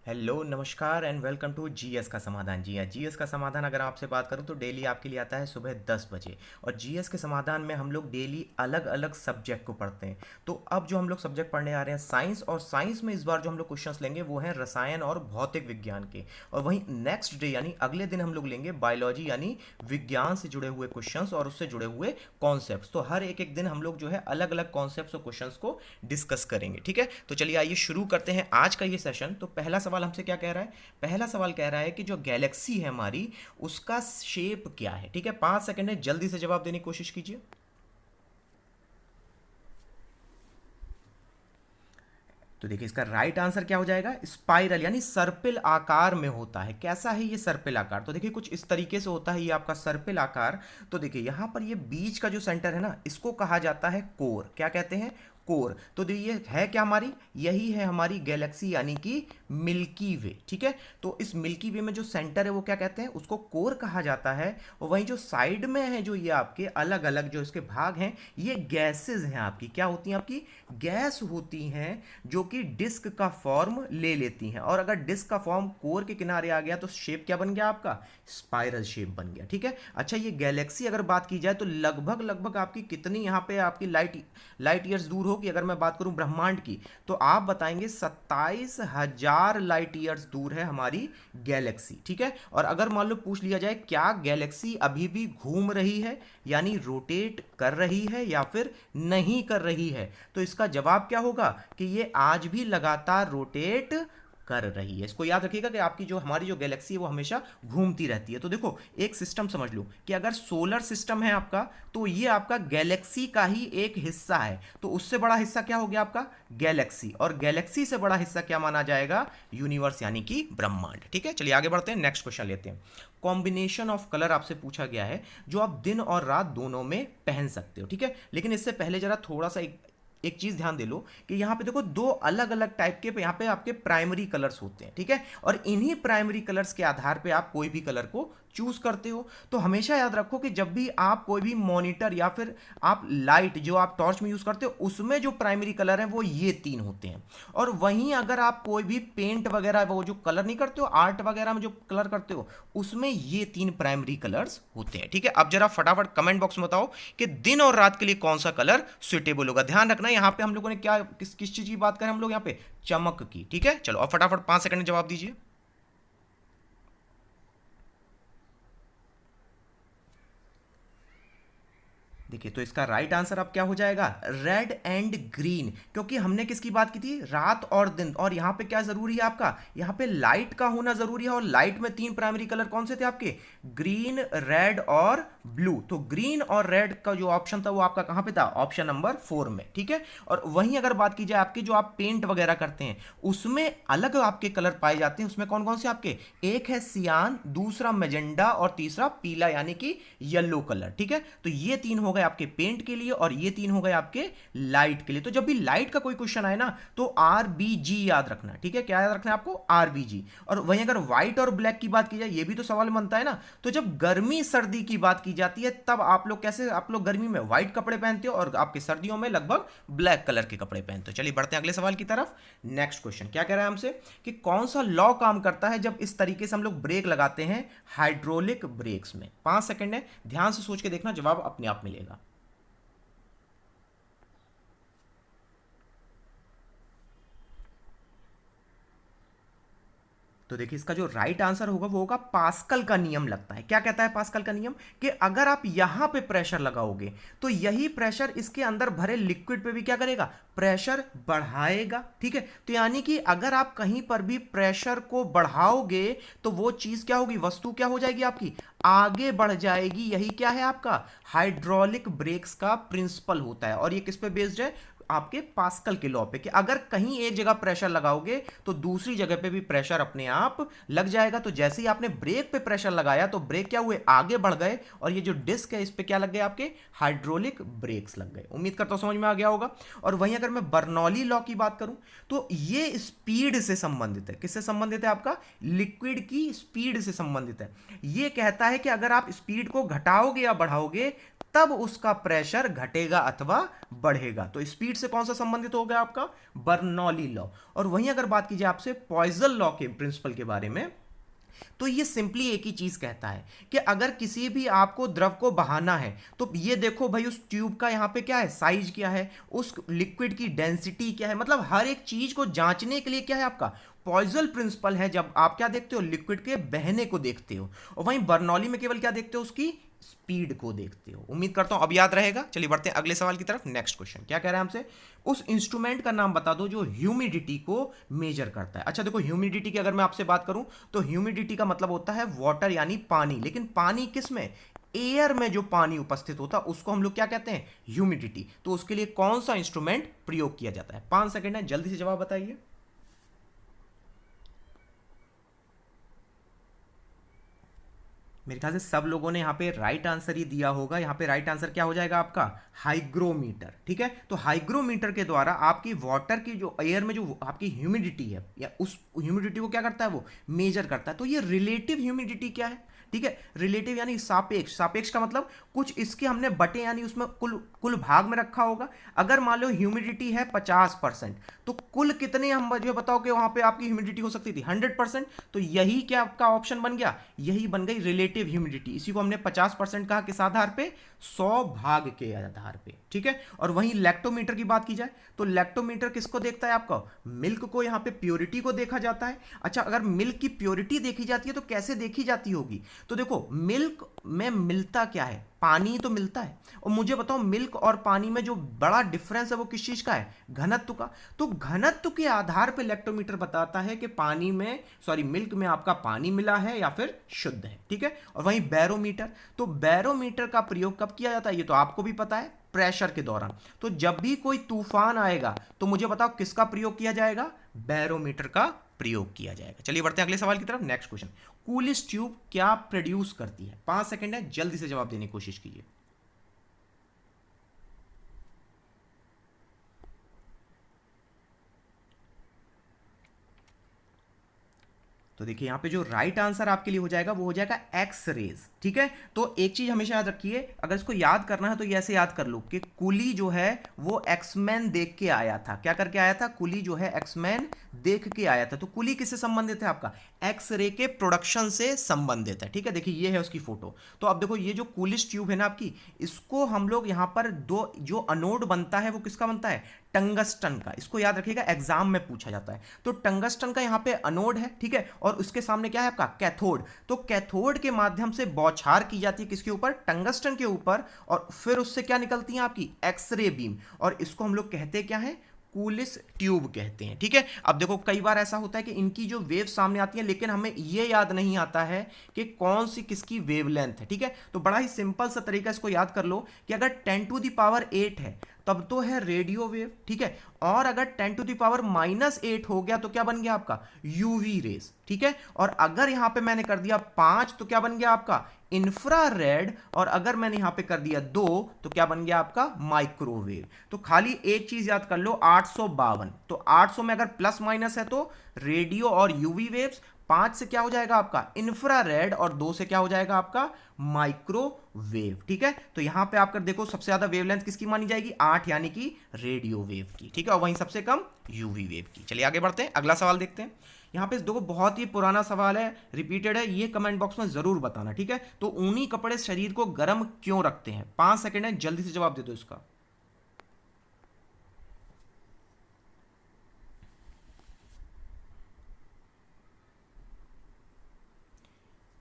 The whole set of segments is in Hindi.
हेलो नमस्कार एंड वेलकम टू जीएस का समाधान। जी हाँ, जीएस का समाधान अगर आपसे बात करूं तो डेली आपके लिए आता है सुबह 10 बजे। और जीएस के समाधान में हम लोग डेली अलग अलग सब्जेक्ट को पढ़ते हैं। तो अब जो हम लोग सब्जेक्ट पढ़ने आ रहे हैं साइंस, और साइंस में इस बार जो हम लोग क्वेश्चंस लेंगे वो हैं रसायन और भौतिक विज्ञान के। और वहीं नेक्स्ट डे यानी अगले दिन हम लोग लेंगे बायोलॉजी यानी विज्ञान से जुड़े हुए क्वेश्चंस और उससे जुड़े हुए कॉन्सेप्ट्स। तो हर एक एक दिन हम लोग जो है अलग अलग कॉन्सेप्ट्स और क्वेश्चंस को डिस्कस करेंगे। ठीक है, तो चलिए आइए शुरू करते हैं आज का ये सेशन। तो पहला सवाल हमसे क्या कह रहा है? पहला सवाल कह रहा है कि जो गैलेक्सी है हमारी उसका शेप क्या है। ठीक है, 5 सेकंड है, जल्दी से जवाब देने की कोशिश कीजिए। तो देखिए इसका राइट आंसर क्या हो जाएगा? स्पाइरल यानी सर्पिल आकार में होता है। कैसा है ये सर्पिल आकार? तो देखिए कुछ इस तरीके से होता है ये आपका सर्पिल आकार। तो देखिए यहां पर ये बीच का जो सेंटर है ना, इसको कहा जाता है कोर। क्या कहते हैं? कोर। तो ये है क्या हमारी? यही है हमारी गैलेक्सी यानी कि मिल्की वे। ठीक है, तो इस मिल्की वे में जो सेंटर है वो क्या कहते हैं? उसको कोर कहा जाता है। और वहीं जो साइड में है, जो ये आपके अलग अलग जो इसके भाग हैं, ये गैसेस हैं आपकी। क्या होती हैं आपकी? गैस होती हैं जो कि डिस्क का फॉर्म ले लेती हैं। और अगर डिस्क का फॉर्म कोर के किनारे आ गया तो शेप क्या बन गया आपका? स्पाइरल शेप बन गया। ठीक है, अच्छा ये गैलेक्सी अगर बात की जाए तो लगभग लगभग आपकी कितनी यहाँ पे आपकी लाइट लाइट ईयर्स दूर होगी? अगर मैं बात करूं ब्रह्मांड की तो आप बताएंगे 27,000 लाइट ईयर्स दूर है हमारी गैलेक्सी। ठीक है, और अगर मान लो पूछ लिया जाए क्या गैलेक्सी अभी भी घूम रही है यानी रोटेट कर रही है या फिर नहीं कर रही है, तो इसका जवाब क्या होगा कि ये आज भी लगातार रोटेट कर रही है। इसको याद रखिएगा कि आपकी जो हमारी जो गैलेक्सी है वो हमेशा घूमती रहती है। तो देखो एक सिस्टम समझ लो कि अगर सोलर सिस्टम है आपका तो ये आपका गैलेक्सी का ही एक हिस्सा है। तो उससे बड़ा हिस्सा क्या हो गया आपका? गैलेक्सी। और गैलेक्सी से बड़ा हिस्सा क्या माना जाएगा? यूनिवर्स यानी कि ब्रह्मांड। ठीक है, चलिए आगे बढ़ते हैं, नेक्स्ट क्वेश्चन लेते हैं। कॉम्बिनेशन ऑफ कलर आपसे पूछा गया है जो आप दिन और रात दोनों में पहन सकते हो। ठीक है, लेकिन इससे पहले जरा थोड़ा सा एक एक चीज ध्यान दे लो कि यहां पे देखो दो अलग अलग टाइप के यहां पे आपके प्राइमरी कलर्स होते हैं। ठीक है, और इन्हीं प्राइमरी कलर्स के आधार पे आप कोई भी कलर को चूज करते हो। तो हमेशा याद रखो कि जब भी आप कोई भी मॉनिटर या फिर आप लाइट जो आप टॉर्च में यूज करते हो उसमें जो प्राइमरी कलर है वो ये तीन होते हैं। और वहीं अगर आप कोई भी पेंट वगैरह वो जो कलर नहीं करते हो, आर्ट वगैरह में जो कलर करते हो, उसमें ये तीन प्राइमरी कलर्स होते हैं। ठीक है, अब जरा फटाफट कमेंट बॉक्स में बताओ कि दिन और रात के लिए कौन सा कलर सुइटेबल होगा। ध्यान रखना यहाँ पे हम लोगों ने क्या किस किस चीज की बात करें हम लोग यहाँ पे? चमक की। ठीक है, चलो अब फटाफट 5 सेकंड में जवाब दीजिए। देखिए तो इसका राइट आंसर अब क्या हो जाएगा? Red and green. क्योंकि हमने किसकी बात की थी? रात और दिन। और यहां पे क्या जरूरी है आपका? यहां पे लाइट का होना जरूरी है। और लाइट में तीन प्राइमरी कलर कौन से थे आपके? ग्रीन, रेड और ब्लू। तो ग्रीन और रेड का जो ऑप्शन था वो आपका कहां पे था? ऑप्शन नंबर 4 में। ठीक है, और वहीं अगर बात की जाए आपके जो आप पेंट वगैरह करते हैं उसमें अलग आपके कलर पाए जाते हैं। उसमें कौन कौन से आपके? एक है सियान, दूसरा मेजेंडा और तीसरा पीला यानी कि येलो कलर। ठीक है, तो ये तीन हो गए आपके पेंट के लिए और ये तीन हो गए आपके लाइट के लिए। तो जब भी लाइट का कोई क्वेश्चन आए ना तो आरबीजी याद रखना। ठीक है, क्या याद रखना है आपको? आरबीजी। और वहीं अगर व्हाइट और ब्लैक की बात की जाए, ये भी तो सवाल बनता है ना, तो जब गर्मी सर्दी की बात की जाती है तब आप लोग कैसे, आप लोग गर्मी में व्हाइट कपड़े पहनते हो और आपके सर्दियों में लगभग ब्लैक कलर के कपड़े पहनते हो। चलिए बढ़ते हैं अगले सवाल की तरफ। नेक्स्ट क्वेश्चन क्या कह रहा है हमसे कि कौन सा लॉ काम करता है जब इस तरीके से हम लोग ब्रेक लगाते हैं हाइड्रोलिक ब्रेक्स में? 5 सेकंड है, ध्यान से सोच के देखना, जवाब अपने आप मिलेगा। तो देखिए इसका जो राइट आंसर होगा वो होगा पास्कल का नियम लगता है। क्या कहता है पास्कल का नियम? कि अगर आप यहां पे प्रेशर लगाओगे तो यही प्रेशर इसके अंदर भरे लिक्विड पे भी क्या करेगा? प्रेशर बढ़ाएगा। ठीक है, तो यानी कि अगर आप कहीं पर भी प्रेशर को बढ़ाओगे तो वो चीज क्या होगी? वस्तु क्या हो जाएगी आपकी? आगे बढ़ जाएगी। यही क्या है आपका? हाइड्रोलिक ब्रेक्स का प्रिंसिपल होता है। और ये किस पे बेस्ड है? आपके पास्कल के लॉ पे, कि अगर कहीं एक जगह प्रेशर लगाओगे तो दूसरी जगह पे भी प्रेशर अपने आप लग जाएगा। तो जैसे ही आपने ब्रेक पे प्रेशर लगाया तो ब्रेक क्या हुए? आगे बढ़ गए। और ये जो डिस्क है इस पे क्या लग गए? आपके हाइड्रोलिक ब्रेक्स लग गए। उम्मीद करता हूं समझ में आ गया होगा। और वहीं अगर मैं बर्नौली लॉ की बात करूं तो ये स्पीड से संबंधित है। किससे संबंधित है? आपका लिक्विड की स्पीड से संबंधित है। ये कहता है कि अगर आप स्पीड को घटाओगे या बढ़ाओगे तब उसका प्रेशर घटेगा अथवा बढ़ेगा। तो स्पीड से कौन सा संबंधित हो गया आपका? Bernoulli law. और वहीं अगर बात कीजिए आपसे पॉइजन लॉ के प्रिंसिपल के बारे में, तो ये सिंपली एक ही चीज कहता है कि अगर किसी भी आपको द्रव को बहाना है तो ये देखो भाई उस ट्यूब का यहां पे क्या है, साइज क्या है, उस लिक्विड की डेंसिटी क्या है, मतलब हर एक चीज को जांचने के लिए क्या है आपका पॉइजन प्रिंसिपल है। जब आप क्या देखते हो, लिक्विड के बहने को देखते हो, और वहीं बर्नौली में केवल क्या देखते हो, उसकी स्पीड को देखते हो। उम्मीद करता हूं अब याद रहेगा। चलिए बढ़ते हैं अगले सवाल की तरफ। नेक्स्ट क्वेश्चन क्या कह रहा है हमसे, उस इंस्ट्रूमेंट का नाम बता दो जो ह्यूमिडिटी को मेजर करता है। अच्छा देखो, ह्यूमिडिटी की अगर मैं आपसे बात करूं तो ह्यूमिडिटी का मतलब होता है वाटर यानी पानी, लेकिन पानी किस में, एयर में जो पानी उपस्थित होता है उसको हम लोग क्या कहते हैं, ह्यूमिडिटी। तो उसके लिए कौन सा इंस्ट्रूमेंट प्रयोग किया जाता है? 5 सेकंड है, जल्दी से जवाब बताइए। मेरे ख्याल से सब लोगों ने यहाँ पे राइट आंसर ही दिया होगा। यहाँ पे राइट आंसर क्या हो जाएगा आपका, हाइग्रोमीटर। ठीक है, तो हाइग्रोमीटर के द्वारा आपकी वाटर की जो एयर में जो आपकी ह्यूमिडिटी है, या उस ह्यूमिडिटी को क्या करता है, वो मेजर करता है। तो ये रिलेटिव ह्यूमिडिटी क्या है, ठीक है, रिलेटिव यानी सापेक्ष। सापेक्ष का मतलब कुछ इसके हमने बटे यानी उसमें कुल कुल भाग में रखा होगा। अगर मान लो ह्यूमिडिटी है 50%, तो कुल कितने, हम मुझे बताओ कि वहां पे आपकी ह्यूमिडिटी हो सकती थी 100%। तो यही क्या आपका ऑप्शन बन गया, यही बन गई रिलेटिव ह्यूमिडिटी। इसी को हमने 50% कहा, किस आधार पे, 100 भाग के आधार पे। ठीक है, और वहीं लैक्टोमीटर की बात की जाए तो लैक्टोमीटर किसको देखता है आपका, मिल्क को, यहाँ पे प्योरिटी को देखा जाता है। अच्छा, अगर मिल्क की प्योरिटी देखी जाती है तो कैसे देखी जाती होगी, तो देखो मिल्क में मिलता क्या है, पानी तो मिलता है। और मुझे बताओ मिल्क और पानी में जो बड़ा डिफरेंस है वो किस चीज का है, घनत्व का। तो घनत्व के आधार पे लैक्टोमीटर बताता है कि पानी में, सॉरी मिल्क में आपका पानी मिला है या फिर शुद्ध है। ठीक है, और वहीं बैरोमीटर, तो बैरोमीटर का प्रयोग कब किया जाता है, ये तो आपको भी पता है, प्रेशर के दौरान। तो जब भी कोई तूफान आएगा तो मुझे बताओ किसका प्रयोग किया जाएगा, बैरोमीटर का प्रयोग किया जाएगा। चलिए बढ़ते हैं अगले सवाल की तरफ। नेक्स्ट क्वेश्चन, कूलिस ट्यूब क्या प्रोड्यूस करती है? 5 सेकंड है, जल्दी से जवाब देने की कोशिश कीजिए। तो देखिए यहाँ पे जो राइट आंसर आपके लिए हो जाएगा वो हो जाएगा एक्स रेज। ठीक है, तो एक चीज हमेशा याद रखिए, अगर इसको याद करना है तो ये ऐसे याद कर लो कि कुली जो है वो एक्समैन देख के आया था। क्या करके आया था, कुली जो है एक्समैन देख के आया था। तो कुली किससे संबंधित है आपका, एक्स रे के प्रोडक्शन से संबंधित है। ठीक है, देखिए ये है उसकी फोटो। तो अब देखो ये जो कूलिस ट्यूब है ना आपकी, इसको हम लोग यहाँ पर दो जो अनोड बनता है वो किसका बनता है, टंगस्टन का। इसको याद रखिएगा, एग्जाम में पूछा जाता है। तो टंगस्टन का यहाँ पे अनोड है, ठीक है, और उसके सामने क्या है आपका कैथोड। तो कैथोड के माध्यम से बौछार की जाती है किसके ऊपर, टंगस्टन के ऊपर, और फिर उससे क्या निकलती है आपकी एक्सरे बीम, और इसको हम लोग कहते क्या है, कूलिस ट्यूब कहते हैं। ठीक है, अब देखो कई बार ऐसा होता है कि इनकी जो वेव सामने आती है लेकिन हमें ये याद नहीं आता है कि कौन सी किसकी वेवलेंथ है। ठीक है, तो बड़ा ही सिंपल सा तरीका इसको याद कर लो कि अगर 10⁸ है तब तो है रेडियो वेव। ठीक है, और अगर 10⁻⁻8 हो गया तो क्या बन गया आपका, यूवी रेस। ठीक है, और अगर यहां पे मैंने कर दिया 5 तो क्या बन गया आपका, इंफ्रारेड, और अगर मैंने यहां पे कर दिया 2 तो क्या बन गया आपका, माइक्रोवेव। तो खाली एक चीज याद कर लो, 852। तो 800 में अगर प्लस माइनस है तो रेडियो और यूवी वेव्स, 5 से क्या हो जाएगा आपका इंफ्रारेड, और 2 से क्या हो जाएगा आपका माइक्रोवेव। ठीक है, तो यहां पे आप कर देखो सबसे ज्यादा वेवलेंथ किसकी मानी जाएगी, 8 यानी कि रेडियो वेव की। ठीक है, और वहीं सबसे कम यूवी वेव की। चलिए आगे बढ़ते हैं, अगला सवाल देखते हैं। यहाँ पे देखो बहुत ही पुराना सवाल है, रिपीटेड है, ये कमेंट बॉक्स में जरूर बताना। ठीक है, तो ऊनी कपड़े शरीर को गर्म क्यों रखते हैं? 5 सेकंड है, जल्दी से जवाब दे दो इसका।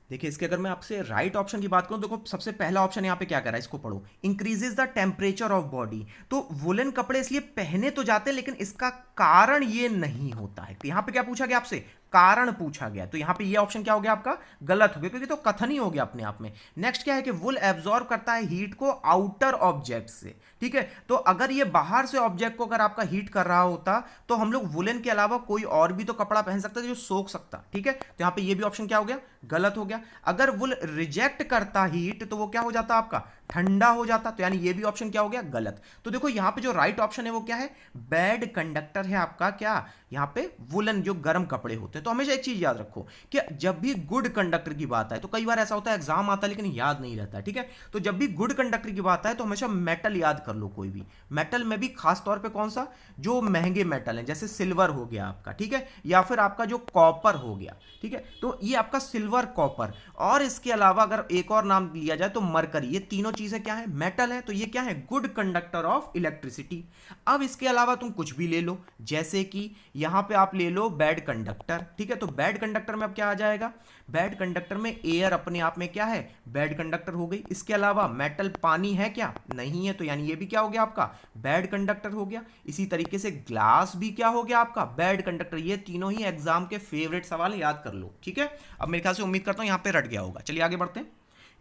देखिए इसके अगर मैं आपसे राइट ऑप्शन की बात करूं, देखो सबसे पहला ऑप्शन यहां पे क्या कर रहा है, इसको पढ़ो, increases the temperature of body. तो वुलन कपड़े इसलिए पहने तो जाते हैं लेकिन इसका कारण ये नहीं होता है। तो यहां पे क्या पूछा गया आपसे, कारण पूछा गया, तो यहां पे ये ऑप्शन क्या हो गया आपका, गलत हो गया, क्योंकि तो कथन ही हो गया अपने आप में। नेक्स्ट क्या है कि वुल एब्जॉर्ब करता है हीट को आउटर ऑब्जेक्ट से। ठीक है, तो अगर ये बाहर से ऑब्जेक्ट को अगर आपका हीट कर रहा होता तो हम लोग वुलन के अलावा कोई और भी तो कपड़ा पहन सकते थे जो सोख सकता। ठीक है, तो यहां पे ये भी ऑप्शन क्या हो गया, गलत हो गया। अगर वुल रिजेक्ट करता हीट तो वो क्या हो जाता आपका, ठंडा हो जाता, तो यानी ये भी ऑप्शन क्या हो गया, गलत। तो देखो यहाँ पे जो राइट ऑप्शन है वो क्या है, बैड कंडक्टर है आपका क्या, यहाँ पे वुलन जो गर्म कपड़े होते हैं। तो हमेशा एक चीज याद रखो कि जब भी गुड कंडक्टर की बात आए, तो कई बार ऐसा होता है एग्जाम आता है लेकिन याद नहीं रहता है, ठीक है। तो जब भी गुड कंडक्टर की बात आए तो हमेशा मेटल याद कर लो, कोई भी मेटल में भी खास तौर पे कौन सा, जो महंगे मेटल है, जैसे सिल्वर हो गया आपका, ठीक है, या फिर आपका जो कॉपर हो गया, ठीक है। तो ये आपका सिल्वर, कॉपर, और इसके अलावा अगर एक और नाम लिया जाए तो मरकरी, ये तीनों चीजें क्या है, मेटल है। तो ये क्या है, गुड कंडक्टर ऑफ इलेक्ट्रिसिटी। अब इसके अलावा तुम कुछ भी ले लो, जैसे कि यहां पे आप ले लो बैड कंडक्टर, ठीक है। तो बैड कंडक्टर में अब क्या आ जाएगा, बैड कंडक्टर में एयर अपने आप में क्या है, बैड कंडक्टर हो गई। इसके अलावा मेटल, पानी है क्या, नहीं है, तो यानी ये भी क्या हो गया आपका, बैड कंडक्टर हो गया। इसी तरीके से ग्लास भी क्या हो गया आपका, बैड कंडक्टर। ये तीनों ही एग्जाम के फेवरेट सवाल, याद कर लो, ठीक है। अब मेरे ख्याल से उम्मीद करता हूं यहां पे रट गया होगा। चलिए आगे बढ़ते हैं।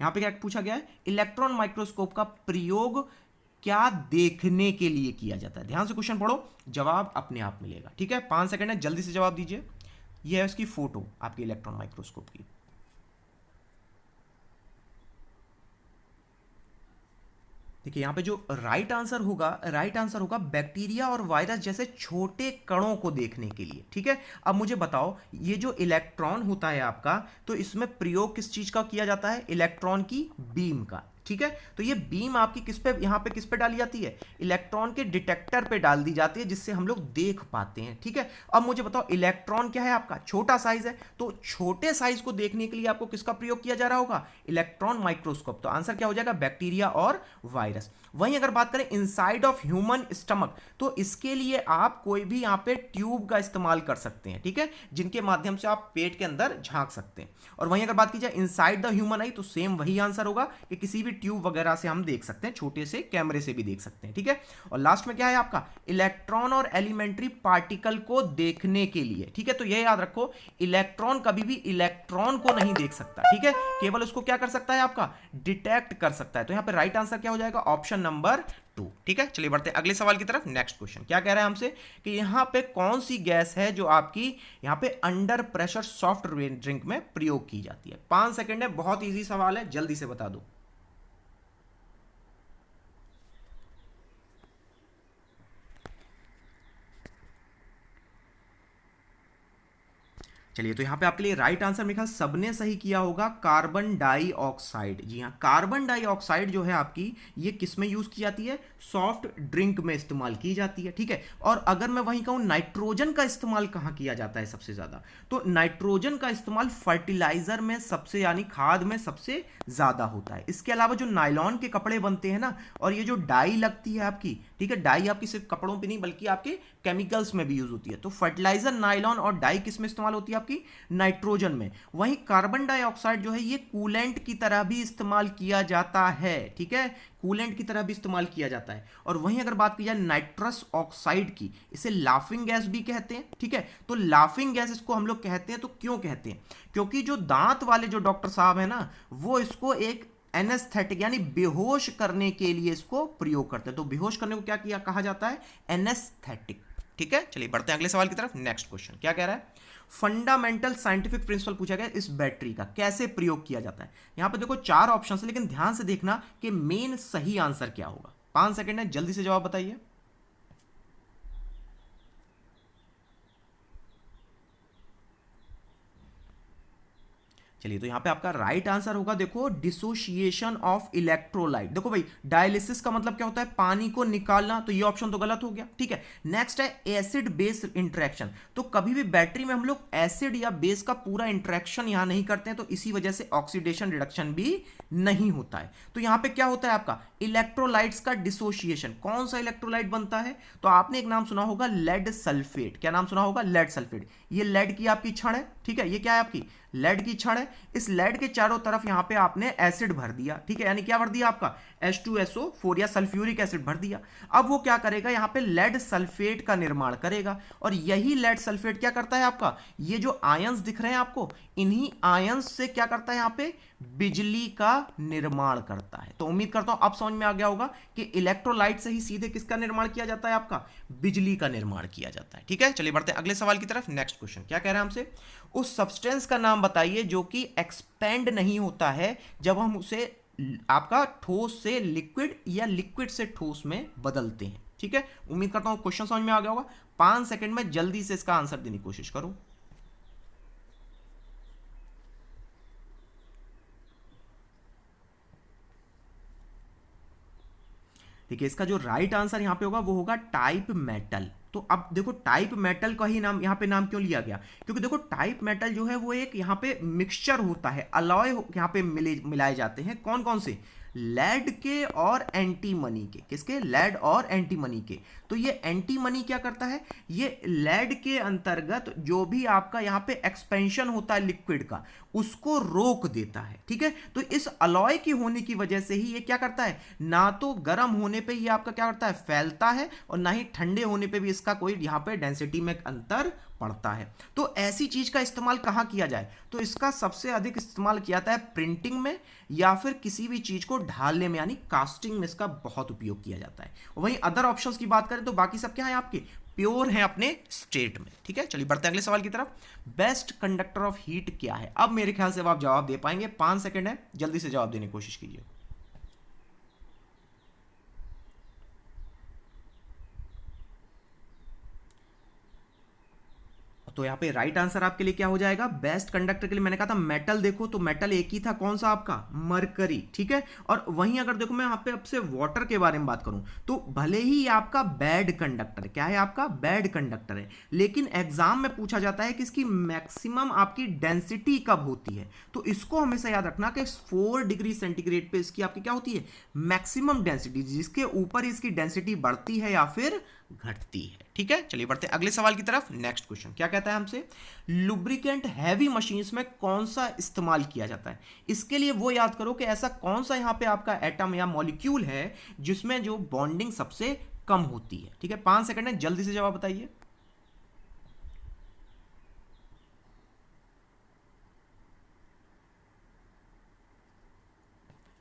यहां पे क्या पूछा गया है, इलेक्ट्रॉन माइक्रोस्कोप का प्रयोग क्या देखने के लिए किया जाता है। ध्यान से क्वेश्चन पढ़ो, जवाब अपने आप मिलेगा, ठीक है। 5 सेकंड है, जल्दी से जवाब दीजिए। यह है उसकी फोटो आपके इलेक्ट्रॉन माइक्रोस्कोप की। देखिए यहां पे जो राइट आंसर होगा, राइट आंसर होगा बैक्टीरिया और वायरस जैसे छोटे कणों को देखने के लिए, ठीक है। अब मुझे बताओ, ये जो इलेक्ट्रॉन होता है आपका, तो इसमें प्रयोग किस चीज का किया जाता है, इलेक्ट्रॉन की बीम का, ठीक है। तो ये बीम आपकी किस पे, यहां पे किस पे डाली जाती है, इलेक्ट्रॉन के डिटेक्टर पे डाल दी जाती है, जिससे हम लोग देख पाते हैं, ठीक है। अब मुझे बताओ, इलेक्ट्रॉन क्या है आपका, छोटा साइज है, तो छोटे साइज को देखने के लिए आपको किसका प्रयोग किया जा रहा होगा, इलेक्ट्रॉन माइक्रोस्कोप। तो आंसर क्या हो जाएगा, बैक्टीरिया और वायरस। वहीं अगर बात करें इनसाइड ऑफ ह्यूमन स्टमक, तो इसके लिए आप कोई भी यहां पे ट्यूब का इस्तेमाल कर सकते हैं, ठीक है, जिनके माध्यम से आप पेट के अंदर झांक सकते हैं। और वहीं अगर बात की जाए इनसाइड द ह्यूमन आई, तो सेम वही आंसर होगा कि किसी भी ट्यूब वगैरह से हम देख सकते हैं, छोटे से कैमरे से भी देख सकते हैं, ठीक है। और लास्ट में क्या है आपका, इलेक्ट्रॉन और एलिमेंट्री पार्टिकल को देखने के लिए, ठीक है। तो यह याद रखो, इलेक्ट्रॉन कभी भी इलेक्ट्रॉन को नहीं देख सकता, ठीक है, केवल उसको क्या कर सकता है आपका, डिटेक्ट कर सकता है। तो यहां पे राइट आंसर क्या हो जाएगा, ऑप्शन नंबर 2, ठीक है। चलिए बढ़ते हैं अगले सवाल की तरफ। नेक्स्ट क्वेश्चन क्या कह रहा है हमसे, कि यहां पे कौन सी गैस है जो आपकी यहां पे अंडर प्रेशर सॉफ्ट ड्रिंक में प्रयोग की जाती है। 5 सेकंड है, बहुत इजी सवाल है, जल्दी से बता दो। चलिए, तो यहां पे आपके लिए राइट आंसर मेरे ख्याल सबने सही किया होगा, कार्बन डाइऑक्साइड। जी हाँ, कार्बन डाइऑक्साइड जो है आपकी, ये किस में यूज की जाती है, सॉफ्ट ड्रिंक में इस्तेमाल की जाती है, ठीक है। और अगर मैं वहीं कहूं नाइट्रोजन का इस्तेमाल कहां किया जाता है सबसे ज्यादा, तो नाइट्रोजन का इस्तेमाल फर्टिलाइजर में सबसे, यानी खाद में सबसे ज्यादा होता है। इसके अलावा जो नायलॉन के कपड़े बनते हैं ना, और ये जो डाई लगती है आपकी, ठीक है, डाई आपकी सिर्फ कपड़ों पे नहीं बल्कि आपके केमिकल्स में भी यूज होती है। तो फर्टिलाइजर, नायलॉन और डाई किस में इस्तेमाल होती है आपकी, नाइट्रोजन में। वहीं कार्बन डाइऑक्साइड जो है ये कूलेंट की तरह भी इस्तेमाल किया जाता है, ठीक है, कूलेंट की तरह भी इस्तेमाल किया जाता है। और वहीं अगर बात की जाए नाइट्रस ऑक्साइड की, इसे लाफिंग गैस भी कहते हैं, ठीक है। तो लाफिंग गैस इसको हम लोग कहते हैं, तो क्यों कहते हैं, क्योंकि जो दांत वाले जो डॉक्टर साहब है ना, वो इसको एक एनेस्थेटिक यानी बेहोश करने के लिए इसको प्रयोग करते हैं। तो बेहोश करने को क्या किया कहा जाता है, एनेस्थेटिक, ठीक है। चलिए बढ़ते हैं अगले सवाल की तरफ। नेक्स्ट क्वेश्चन क्या कह रहा है, फंडामेंटल साइंटिफिक प्रिंसिपल पूछा गया, इस बैटरी का कैसे प्रयोग किया जाता है। यहां पर देखो 4 ऑप्शन है, लेकिन ध्यान से देखना कि मेन सही आंसर क्या होगा। 5 सेकंड है, जल्दी से जवाब बताइए। चलिए, तो यहां पे आपका राइट आंसर होगा, देखो, डिसोसिएशन ऑफ इलेक्ट्रोलाइट। देखो भाई, डायलिसिस का मतलब क्या होता है, पानी को निकालना, तो ये ऑप्शन तो गलत हो गया, ठीक है। नेक्स्ट है एसिड बेस इंटरेक्शन। तो कभी भी बैटरी में हम लोग एसिड या बेस का पूरा इंटरेक्शन यहां नहीं करते हैं, तो इसी वजह से ऑक्सीडेशन रिडक्शन भी नहीं होता है। तो यहां पे क्या होता है आपका, इलेक्ट्रोलाइट्स का डिसोसिएशन। कौन सा इलेक्ट्रोलाइट बनता है, तो आपने एक नाम सुना होगा, लेड सल्फेट। क्या नाम सुना होगा, लेड सल्फेट। ये लेड की आपकी छड़ है, ठीक है, ये क्या है आपकी लेड की छड़ है। इस लेड के चारों तरफ यहां पे आपने एसिड भर दिया, ठीक है, यानी क्या भर दिया आपका, H2SO4 या सल्फ्यूरिक एसिड भर दिया। अब वो क्या करेगा, यहां पे लेड सल्फेट का निर्माण करेगा, और यही लेड सल्फेट क्या करता है आपका, ये जो आयंस दिख रहे हैं आपको, इन्हीं आयंस से क्या करता है, यहां पे बिजली का निर्माण करता है। तो उम्मीद करता हूं अब समझ में आ गया होगा कि इलेक्ट्रोलाइट से ही सीधे किसका निर्माण किया जाता है, आपका बिजली का निर्माण किया जाता है, ठीक है। चलिए बढ़ते हैं अगले सवाल की तरफ। नेक्स्ट क्वेश्चन क्या कह रहे हैं हमसे, उस सब्सटेंस का नाम बताइए जो कि एक्सपेंड नहीं होता है जब हम उसे आपका ठोस से लिक्विड या लिक्विड से ठोस में बदलते हैं। ठीक है, उम्मीद करता हूं क्वेश्चन समझ में आ गया होगा। 5 सेकंड में जल्दी से इसका आंसर देने की कोशिश करो। देखिए इसका जो राइट आंसर यहां पे होगा वो होगा टाइप मेटल। तो अब देखो टाइप मेटल का ही नाम यहां पे नाम क्यों लिया गया, क्योंकि देखो टाइप मेटल जो है वो एक यहां पे मिक्सचर होता है, अलॉय यहां पे मिलाए जाते हैं। कौन कौन से? लेड के और एंटीमनी के। किसके? लेड और एंटीमनी के। तो ये एंटीमनी क्या करता है, ये लेड के अंतर्गत जो भी आपका यहाँ पे एक्सपेंशन होता है लिक्विड का उसको रोक देता है। ठीक है, तो इस अलॉय की होने की वजह से ही ये क्या करता है, ना तो गर्म होने पे ये आपका क्या करता है, फैलता है, और ना ही ठंडे होने पे भी इसका कोई यहाँ पे डेंसिटी में अंतर पड़ता है। तो ऐसी चीज का इस्तेमाल कहाँ किया जाए, तो इसका सबसे अधिक इस्तेमाल किया जाता है प्रिंटिंग में या फिर किसी भी चीज को ढालने में, यानी कास्टिंग में इसका बहुत उपयोग किया जाता है। वहीं अदर ऑप्शंस की बात करें तो बाकी सब क्या है आपके प्योर हैं अपने स्टेट में। ठीक है, चलिए बढ़ते हैं अगले सवाल की तरफ। बेस्ट कंडक्टर ऑफ हीट क्या है? अब मेरे ख्याल से अब आप जवाब दे पाएंगे, 5 सेकंड है, जल्दी से जवाब देने की कोशिश कीजिए। तो यहाँ पे राइट आंसर आपके लिए क्या हो जाएगा, बेस्ट कंडक्टर के लिए मैंने कहा था मेटल। देखो तो मेटल एक ही था, कौन सा आपका, मरकरी। ठीक है, और वहीं अगर देखो मैं यहाँ पे आपसे वाटर के बारे में बात करूं तो भले ही आपका बैड कंडक्टर, क्या है आपका, बैड कंडक्टर है, लेकिन एग्जाम में पूछा जाता है कि इसकी मैक्सिमम आपकी डेंसिटी कब होती है। तो इसको हमेशा याद रखना कि 4 डिग्री सेंटीग्रेड पे इसकी आपकी क्या होती है, मैक्सिमम डेंसिटी, जिसके ऊपर इसकी डेंसिटी बढ़ती है या फिर घटती है। ठीक है, चलिए बढ़ते हैं अगले सवाल की तरफ। नेक्स्ट क्वेश्चन क्या कहता है हमसे, लुब्रिकेंट हैवी मशीन्स में कौन सा इस्तेमाल किया जाता है? इसके लिए वो याद करो कि ऐसा कौन सा यहां पे आपका एटम या मॉलिक्यूल है जिसमें जो बॉन्डिंग सबसे कम होती है। ठीक है, 5 सेकंड है, जल्दी से जवाब बताइए।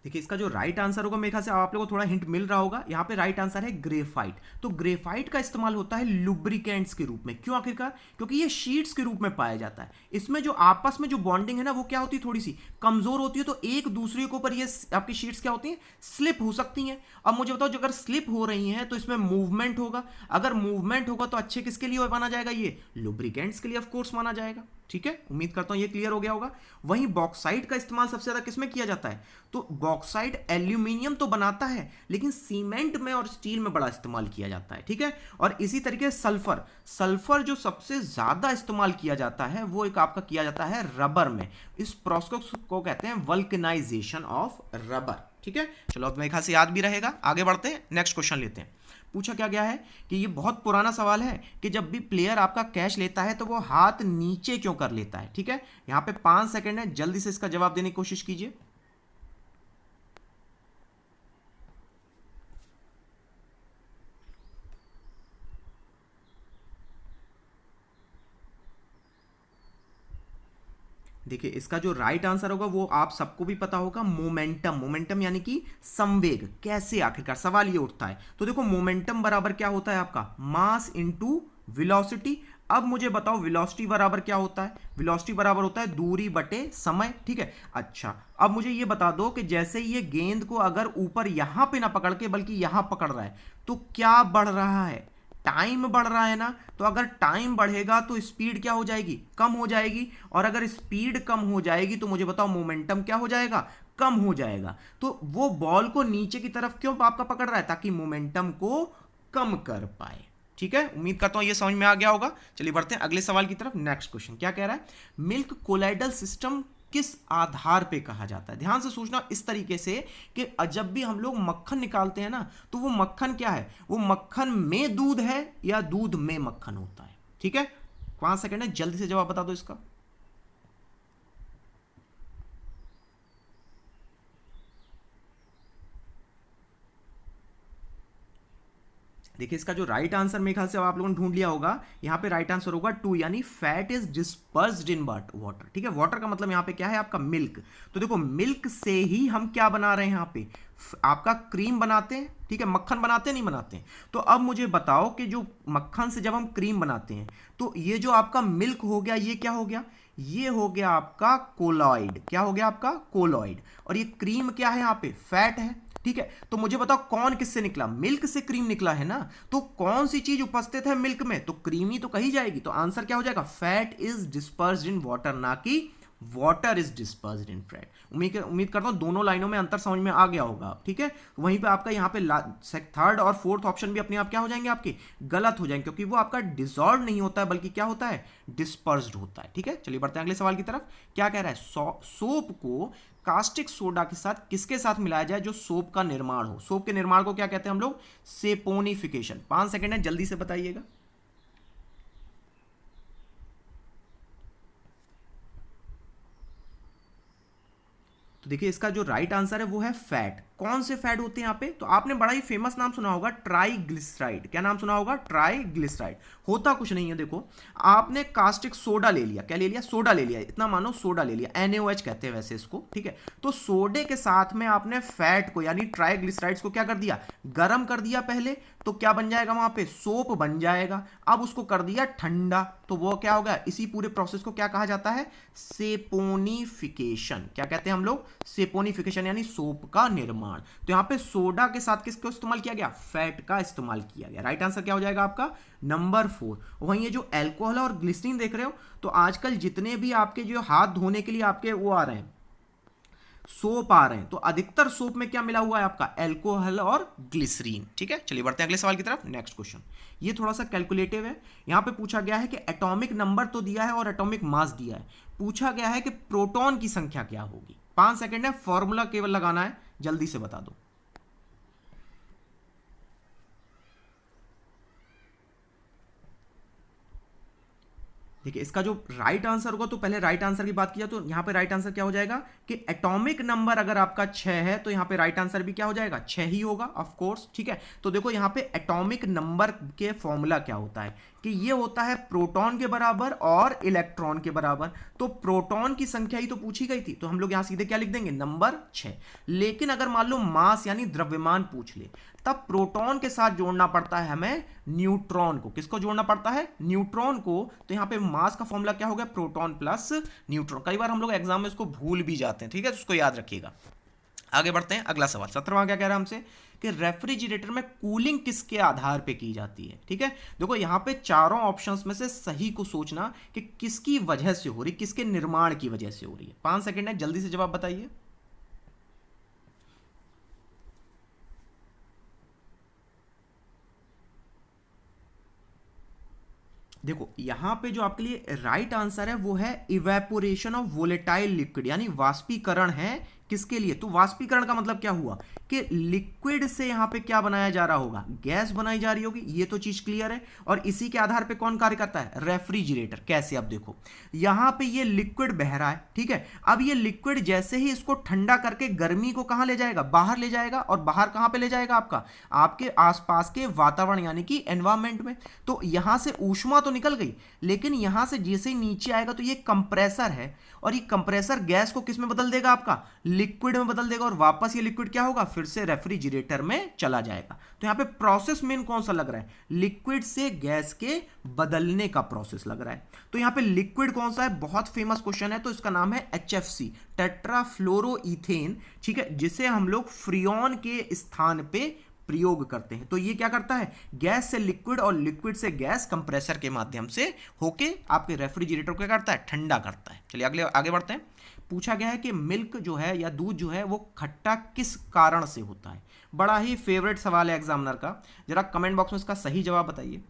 देखिए इसका जो राइट आंसर होगा मेरे ख्याल से आप लोगों को थोड़ा हिंट मिल रहा होगा, यहाँ पे राइट आंसर है ग्रेफाइट। तो ग्रेफाइट का इस्तेमाल होता है लुब्रिकेंट्स के रूप में। क्यों आखिरकार? क्योंकि ये शीट्स के रूप में पाया जाता है। इसमें जो आपस में जो बॉन्डिंग है ना वो क्या होती है, थोड़ी सी कमजोर होती है, तो एक दूसरे के ऊपर ये आपकी शीट्स क्या होती हैं, स्लिप हो सकती हैं। अब मुझे बताओ, जो अगर स्लिप हो रही हैं तो इसमें मूवमेंट होगा, अगर मूवमेंट होगा तो अच्छे किसके लिए माना जाएगा, ये लुब्रिकेंट्स के लिए ऑफकोर्स माना जाएगा। ठीक है, उम्मीद करता हूं ये क्लियर हो गया होगा। वहीं बॉक्साइट का इस्तेमाल सबसे ज्यादा किसमें किया जाता है, तो बॉक्साइट एल्यूमिनियम तो बनाता है लेकिन सीमेंट में और स्टील में बड़ा इस्तेमाल किया जाता है। ठीक है, और इसी तरीके सल्फर, सल्फर जो सबसे ज्यादा इस्तेमाल किया जाता है वो एक आपका किया जाता है रबर में। इस प्रोसेस को कहते हैं वल्कनाइजेशन ऑफ रबर। ठीक है, चलो अब मेरे ख्याल से याद भी रहेगा। आगे बढ़ते हैं, नेक्स्ट क्वेश्चन लेते हैं। पूछा क्या गया है कि ये बहुत पुराना सवाल है कि जब भी प्लेयर आपका कैच लेता है तो वो हाथ नीचे क्यों कर लेता है। ठीक है, यहां पे 5 सेकंड है, जल्दी से इसका जवाब देने की कोशिश कीजिए। देखिए इसका जो राइट आंसर होगा वो आप सबको भी पता होगा, मोमेंटम। मोमेंटम यानी कि संवेग। कैसे, आखिरकार सवाल ये उठता है। तो देखो मोमेंटम बराबर क्या होता है आपका, मास इनटू वेलोसिटी। अब मुझे बताओ वेलोसिटी बराबर क्या होता है, वेलोसिटी बराबर होता है दूरी बटे समय। ठीक है, अच्छा अब मुझे ये बता दो कि जैसे ये गेंद को अगर ऊपर यहां पे ना पकड़ के बल्कि यहां पकड़ रहा है तो क्या बढ़ रहा है, टाइम बढ़ रहा है ना। तो अगर टाइम बढ़ेगा तो स्पीड क्या हो जाएगी, कम हो जाएगी, और अगर स्पीड कम हो जाएगी तो मुझे बताओ मोमेंटम क्या हो जाएगा, कम हो जाएगा। तो वो बॉल को नीचे की तरफ क्यों आपका पकड़ रहा है, ताकि मोमेंटम को कम कर पाए। ठीक है, उम्मीद करता हूं ये समझ में आ गया होगा। चलिए बढ़ते हैं अगले सवाल की तरफ। नेक्स्ट क्वेश्चन क्या कह रहा है, मिल्क कोलाइडल सिस्टम किस आधार पे कहा जाता है? ध्यान से सोचना इस तरीके से कि जब भी हम लोग मक्खन निकालते हैं ना तो वो मक्खन क्या है, वो मक्खन में दूध है या दूध में मक्खन होता है। ठीक है, 5 सेकंड है, जल्दी से जवाब बता दो इसका। देखिए इसका जो राइट आंसर मेरे ख्याल से आप लोगों ने ढूंढ लिया होगा। यहां पे राइट आंसर होगा 2, यानी fat is dispersed in water. ठीक है, वाटर का मतलब यहां पे क्या है आपका मिल्क। तो देखो मिल्क से ही हम क्या बना रहे हैं, यहां पे आपका क्रीम बनाते हैं। ठीक है, मक्खन बनाते हैं, नहीं बनाते हैं? तो अब मुझे बताओ कि जो मक्खन से जब हम क्रीम बनाते हैं तो ये जो आपका मिल्क हो गया ये क्या हो गया, ये हो गया आपका कोलॉइड। क्या हो गया आपका? कोलॉइड। और ये क्रीम क्या है? यहाँ पे फैट है। ठीक है, तो मुझे बताओ कौन किससे निकला? मिल्क से क्रीम निकला है ना। तो कौन सी चीज उपस्थित है मिल्क में? तो क्रीम ही तो कही जाएगी। तो आंसर क्या हो जाएगा? Fat is dispersed in water, ना कि water is dispersed in fat. उम्मीद करता हूं दोनों लाइनों में अंतर समझ में आ गया होगा। ठीक है, वहीं पे आपका यहाँ पे थर्ड और फोर्थ ऑप्शन भी अपने आप क्या हो जाएंगे? आपके गलत हो जाएंगे, क्योंकि वो आपका डिसॉल्व नहीं होता है, बल्कि क्या होता है? डिस्पर्स्ड होता है। ठीक है, चलिए बढ़ते हैं अगले सवाल की तरफ। क्या कह रहा है? सोप को कास्टिक सोडा के साथ किसके साथ मिलाया जाए जो सोप का निर्माण हो? सोप के निर्माण को क्या कहते हैं हम लोग? सेपोनिफिकेशन। 5 सेकंड है, जल्दी से बताइएगा। तो देखिए इसका जो राइट आंसर है वो है फैट। कौन से फैट होते हैं यहाँ पे? तो आपने बड़ा ही फेमस नाम सुना होगा, ट्राइग्लिसराइड। क्या नाम सुना होगा? ट्राइग्लिसराइड। होता कुछ नहीं है, देखो आपने कास्टिक सोडा ले लिया। क्या ले लिया? सोडा ले लिया। इतना मानो सोडा ले लिया, NaOH कहते हैं वैसे इसको। ठीक है, तो सोडे के साथ में आपने फैट को यानी ट्राइग्लिसराइड्स को क्या कर दिया? गर्म कर दिया पहले। तो क्या बन जाएगा वहां पे? सोप बन जाएगा। अब उसको कर दिया ठंडा, तो वो क्या होगा? इसी पूरे प्रोसेस को क्या कहा जाता है? सेपोनिफिकेशन। क्या कहते हैं हम लोग? सेपोनिफिकेशन, यानी सोप का निर्माण। तो यहां पे सोडा के साथ किसको इस्तेमाल किया गया? फैट का इस्तेमाल किया गया। राइट आंसर क्या हो जाएगा आपका? नंबर 4। वहीं ये जो एल्कोहल और ग्लिसरीन देख रहे हो, तो आजकल जितने भी आपके जो हाथ धोने के लिए आपके वो आ रहे हैं, सोप आ रहे हैं, तो अधिकतर सोप में क्या मिला हुआ है? आपका एल्कोहल और ग्लिसरीन। ठीक है, चलिए बढ़ते हैं अगले सवाल की तरफ। नेक्स्ट क्वेश्चन ये थोड़ा सा कैलकुलेटिव है। यहां पे पूछा गया है कि एटॉमिक नंबर तो दिया है और एटॉमिक मास दिया है। पूछा गया है कि प्रोटॉन की संख्या क्या होगी। 5 सेकंड है, फॉर्मूला केवल लगाना है, जल्दी से बता दो। देखिए इसका जो राइट आंसर होगा, तो पहले राइट आंसर की बात किया तो यहां पे राइट आंसर क्या हो जाएगा कि एटॉमिक नंबर अगर आपका 6 है तो यहां पे राइट आंसर भी क्या हो जाएगा? 6 ही होगा, ऑफ कोर्स। ठीक है, तो देखो यहां पे एटॉमिक नंबर के फॉर्मूला क्या होता है कि ये होता है प्रोटॉन के बराबर और इलेक्ट्रॉन के बराबर। तो प्रोटॉन की संख्या ही तो पूछी गई थी, तो हम लोग यहां सीधे क्या लिख देंगे? नंबर 6। लेकिन अगर मान लो मास यानी द्रव्यमान पूछ ले, तब प्रोटॉन के साथ जोड़ना पड़ता है हमें न्यूट्रॉन को। किसको जोड़ना पड़ता है? न्यूट्रॉन को। तो यहां पे मास का फॉर्मूला क्या हो गया? Proton plus neutron. कई बार हम लोग एग्जाम में इसको भूल भी जाते हैं। ठीक है, तो उसको याद रखिएगा। आगे बढ़ते हैं, अगला सवाल 17वां क्या कह रहा है हमसे कि रेफ्रिजरेटर में कूलिंग किसके आधार पे की जाती है? ठीक है, देखो यहां पे चारों ऑप्शंस में से सही को सोचना कि किसकी वजह से हो रही, किसके निर्माण की वजह से हो रही है। 5 सेकंड है, जल्दी से जवाब बताइए। देखो यहां पे जो आपके लिए राइट आंसर है वो है इवेपोरेशन ऑफ वोलेटाइल लिक्विड, यानी वाष्पीकरण है। किसके लिए? तो वाष्पीकरण का मतलब क्या हुआ कि लिक्विड से यहां पे क्या बनाया जा रहा होगा? गैस बनाई जा रही होगी, ये तो चीज क्लियर है। और इसी के आधार पे कौन कार्य करता है? रेफ्रिजरेटर। कैसे? अब देखो यहां पे ये लिक्विड बह रहा है। ठीक है, अब ये लिक्विड जैसे ही इसको ठंडा करके गर्मी को कहां ले जाएगा? बाहर ले जाएगा। और बाहर कहां पे ले जाएगा? आपके आसपास के वातावरण यानी कि एनवायरमेंट में। तो यहां से ऊष्मा तो निकल गई, लेकिन यहां से जैसे ही नीचे आएगा तो ये कंप्रेसर है, और ये कंप्रेसर गैस को किस में बदल देगा? आपका लिक्विड में बदल देगा। और वापस ये लिक्विड क्या होगा? फिर से रेफ्रिजरेटर में चला जाएगा। तो यहां पे प्रोसेस मेन कौन सा लग रहा है? लिक्विड से गैस के बदलने का प्रोसेस लग रहा है। तो यहां पे लिक्विड कौन सा है? बहुत फेमस क्वेश्चन है, तो इसका नाम है HFC, टेट्राफ्लोरोइथेन। ठीक है, जिसे हम लोग फ्रियोन के स्थान पे प्रयोग करते हैं। तो ये क्या करता है? गैस से लिक्विड और लिक्विड से गैस कंप्रेसर के माध्यम से होके आपके रेफ्रिजरेटर को क्या करता है? ठंडा करता है। चलिए अगले आगे बढ़ते हैं। पूछा गया है कि मिल्क जो है या दूध जो है वो खट्टा किस कारण से होता है? बड़ा ही फेवरेट सवाल है एग्जामिनर का। जरा कमेंट बॉक्स में इसका सही जवाब बताइए।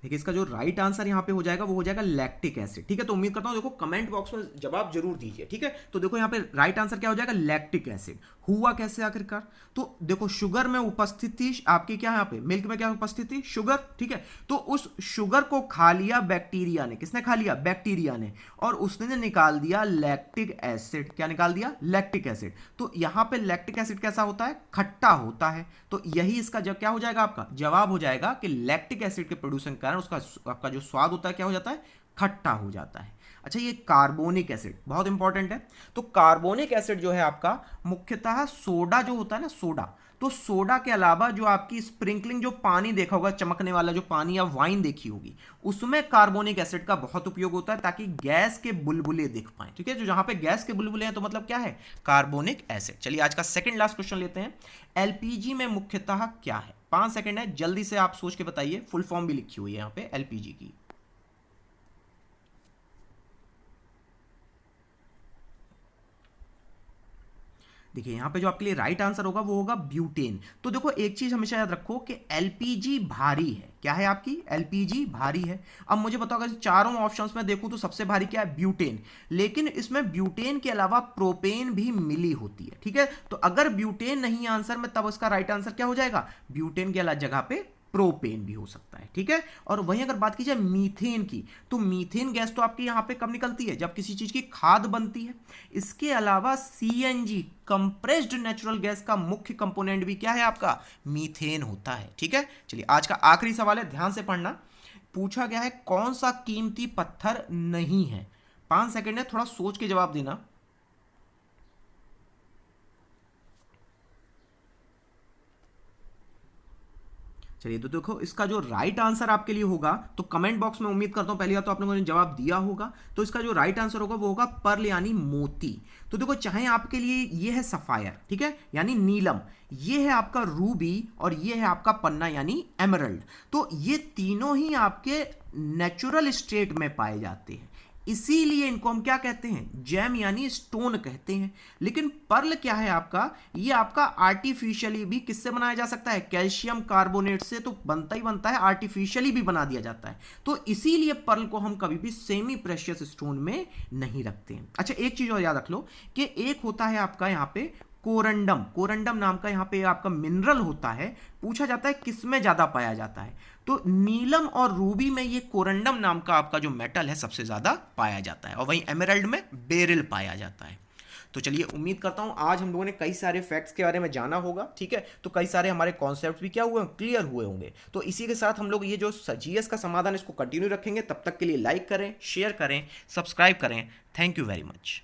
देखिए इसका जो राइट आंसर यहाँ पे हो जाएगा वो हो जाएगा लैक्टिक एसिड। ठीक है, तो उम्मीद करता हूँ देखो कमेंट बॉक्स में जवाब जरूर दीजिए। ठीक है, तो देखो यहाँ पे राइट आंसर क्या हो जाएगा? Lactic acid. हुआ कैसे आखिरकार? तो देखो शुगर में उपस्थित थी आपकी, क्या यहाँ पे मिल्क में क्या उपस्थित थी? शुगर। ठीक है, तो उस शुगर को खा लिया बैक्टीरिया ने। किसने खा लिया? बैक्टीरिया ने। और उसने निकाल दिया लैक्टिक एसिड। क्या निकाल दिया? Lactic acid. तो यहाँ पे लैक्टिक एसिड कैसा होता है? खट्टा होता है। तो यही इसका जब क्या हो जाएगा? आपका जवाब हो जाएगा कि लैक्टिक एसिड के प्रोड्यूसन के कारण उसका आपका जो स्वाद होता है क्या हो जाता है? खट्टा हो जाता है। अच्छा, ये कार्बोनिक एसिड बहुत इंपॉर्टेंट है। तो कार्बोनिक एसिड जो है आपका मुख्यतः सोडा जो होता है ना, सोडा, तो सोडा के अलावा जो आपकी स्प्रिंकलिंग जो पानी देखा होगा, चमकने वाला जो पानी या वाइन देखी होगी, उसमें कार्बोनिक एसिड का बहुत उपयोग होता है ताकि गैस के बुलबुले दिख पाए। ठीक है, जो जहां पे गैस के बुलबुले हैं तो मतलब क्या है, कार्बोनिक एसिड। चलिए आज का सेकंड लास्ट क्वेश्चन लेते हैं। एलपीजी में मुख्यतः क्या है? 5 सेकंड है, जल्दी से आप सोच के बताइए। फुल फॉर्म भी लिखी हुई है यहां पे एलपीजी की। देखिए यहाँ पे जो आपके लिए राइट आंसर होगा वो होगा ब्यूटेन। तो देखो एक चीज हमेशा याद रखो कि एलपीजी भारी है। क्या है आपकी? एलपीजी भारी है। अब मुझे बताओ अगर चारों ऑप्शंस में देखूं तो सबसे भारी क्या है? ब्यूटेन। लेकिन इसमें ब्यूटेन के अलावा प्रोपेन भी मिली होती है। ठीक है, तो अगर ब्यूटेन नहीं आंसर में तब उसका राइट आंसर क्या हो जाएगा? ब्यूटेन की अलग जगह पे प्रोपेन भी हो सकता है। ठीक है, और वहीं अगर बात की जाए मीथेन की, तो मीथेन गैस तो आपकी यहां पे कब निकलती है? जब किसी चीज की खाद बनती है। इसके अलावा सीएनजी कंप्रेस्ड नेचुरल गैस का मुख्य कंपोनेंट भी क्या है आपका? मीथेन होता है। ठीक है, चलिए आज का आखिरी सवाल है, ध्यान से पढ़ना। पूछा गया है कौन सा कीमती पत्थर नहीं है? 5 सेकंड है, थोड़ा सोच के जवाब देना। चलिए तो देखो इसका जो राइट आंसर आपके लिए होगा, तो कमेंट बॉक्स में उम्मीद करता हूं पहली बार तो आप लोगों ने जवाब दिया होगा। तो इसका जो राइट आंसर होगा वो होगा पर्ल यानी मोती। तो देखो चाहे आपके लिए ये है सफायर, ठीक है, यानी नीलम, ये है आपका रूबी, और ये है आपका पन्ना यानी एमरल्ड। तो ये तीनों ही आपके नेचुरल स्टेट में पाए जाते हैं, इसीलिए इनको हम क्या कहते हैं? जेम यानी स्टोन कहते हैं। लेकिन पर्ल क्या है आपका? ये आपका आर्टिफिशियली भी किससे बनाया जा सकता है? कैल्शियम कार्बोनेट से तो बनता ही बनता है, आर्टिफिशियली भी बना दिया जाता है। तो इसीलिए पर्ल को हम कभी भी सेमी प्रेशियस स्टोन में नहीं रखते हैं। अच्छा एक चीज और याद रख लो कि एक होता है आपका यहाँ पे कोरंडम, कोरंडम नाम का यहाँ पे आपका मिनरल होता है। पूछा जाता है किस में ज्यादा पाया जाता है, तो नीलम और रूबी में ये कोरंडम नाम का आपका जो मेटल है सबसे ज्यादा पाया जाता है, और वहीं एमराल्ड में बेरिल पाया जाता है। तो चलिए उम्मीद करता हूं आज हम लोगों ने कई सारे फैक्ट्स के बारे में जाना होगा। ठीक है, तो कई सारे हमारे कॉन्सेप्ट्स भी क्या हुए, क्लियर हुए होंगे। तो इसी के साथ हम लोग ये जो जीएस का समाधान इसको कंटिन्यू रखेंगे। तब तक के लिए लाइक करें, शेयर करें, सब्सक्राइब करें। Thank you very much.